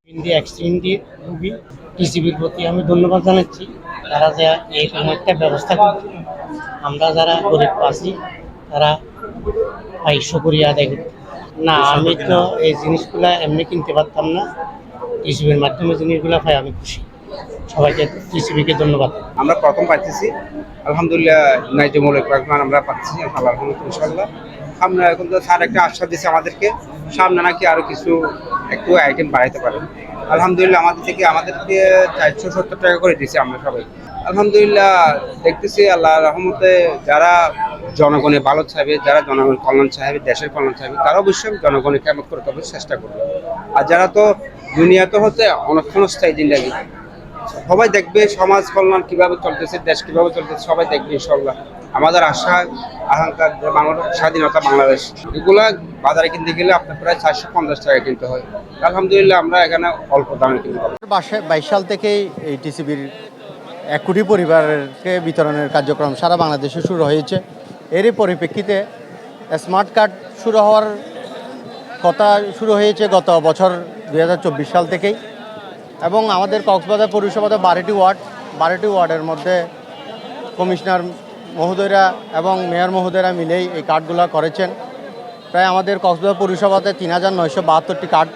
হিন্দি এক্স-হিন্দি রুগী টিসিবির প্রতি আমি ধন্যবাদ জানাচ্ছি। তারা যে এইরকম একটা ব্যবস্থা করছে, আমরা যারা গরিব আছি তারা শুকরিয়া আদায় করতে। না, আমি তো এই জিনিসগুলা এমনি কিনতে পারতাম না, টিসিবির মাধ্যমে জিনিসগুলা পাই আমি খুশি। সবাইকে টিসিবিকে ধন্যবাদ। আমরা প্রথম পাইতেছি, আলহামদুলিল্লাহ ন্যায্যমূলক রহমান আমরা পাচ্ছি আল্লাহর রহমতে ইনশাআল্লাহ। আমরা এখন তো স্যার একটা আশ্বাস দিয়েছে আমাদেরকে, সামনে নাকি আরো কিছু একটু আইটেম বাড়াইতে পারেন। আলহামদুলিল্লাহ আমাদেরকে 470 টাকা করে দিয়েছি আমরা সবাই। আলহামদুলিল্লাহ দেখতেছি আল্লাহর রহমতে যারা জনগণের ভালো চাইবে, যারা জনগণের কল্যাণ চাইবে, দেশের কল্যাণ চাইবে, তারা অবশ্যই জনগণের খেদমত করে তবে চেষ্টা করবে। আর যারা তো দুনিয়াতে হতে অনেক ক্ষণস্থায়ী জিন্দেগি, সবাই দেখবে সমাজ কল্যাণ কিভাবে চলতেছে, দেশ কিভাবে চলতেছে, সবাই দেখবে ইনশাআল্লাহ। আমাদের আশা আকাঙ্ক্ষা বাংলাদেশ স্বাধীনতা, বাংলাদেশ এগুলা বাজারে কিনতে গেলে আপনার প্রায় 450 টাকা কিনতে হয়। আলহামদুলিল্লাহ আমরা এখানে অল্প দামে কিনতে পারি। 22 সাল থেকেই এই টিসিবির 1 কোটি পরিবারকে বিতরণের কার্যক্রম সারা বাংলাদেশে শুরু হয়েছে। এরই পরিপ্রেক্ষিতে স্মার্ট কার্ড শুরু হওয়ার কথা শুরু হয়েছে গত বছর 2024 সাল থেকেই, এবং আমাদের কক্সবাজার পৌরসভাতে 12টি ওয়ার্ডের মধ্যে কমিশনার মহোদয়রা এবং মেয়র মহোদয়রা মিলেই এই কার্ডগুলো করেছেন। প্রায় আমাদের কক্সবাজার পৌরসভাতে 3972টি কার্ড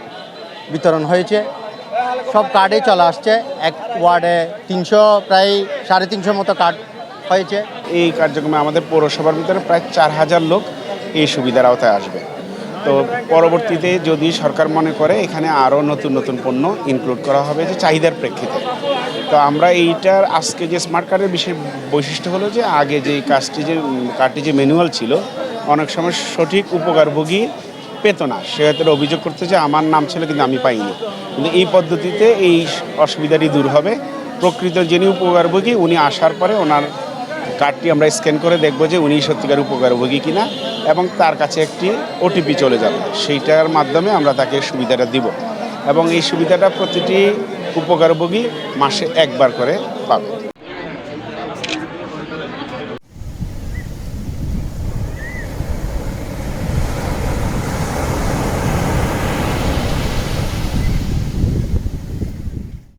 বিতরণ হয়েছে। সব কার্ডেই চলে আসছে। এক ওয়ার্ডে প্রায় 350 মতো কার্ড হয়েছে। এই কার্যক্রমে আমাদের পৌরসভার ভিতরে প্রায় 4000 লোক এই সুবিধার আওতায় আসবে। তো পরবর্তীতে যদি সরকার মনে করে এখানে আরও নতুন নতুন পণ্য ইনক্লুড করা হবে যে চাহিদার প্রেক্ষিতে, তো আমরা এইটার আজকে যে স্মার্ট কার্ডের বৈশিষ্ট্য হলো যে আগে যে কার্ডটি যে ম্যানুয়াল ছিল, অনেক সময় সঠিক উপকারভোগী পেত না, সে হয়তো অভিযোগ করতে যে আমার নাম ছিল কিন্তু আমি পাইনি। কিন্তু এই পদ্ধতিতে এই অসুবিধাটি দূর হবে। প্রকৃত যিনি উপকারভোগী উনি আসার পরে ওনার কার্ডটি আমরা স্ক্যান করে দেখব যে উনি সত্যিকার উপকারভোগী কিনা, এবং তার কাছে একটি ওটিপি চলে যাবে, সেইটার মাধ্যমে আমরা তাকে সুবিধাটা দিব, এবং এই সুবিধাটা প্রতিটি উপকারভোগী মাসে একবার করে পাবে।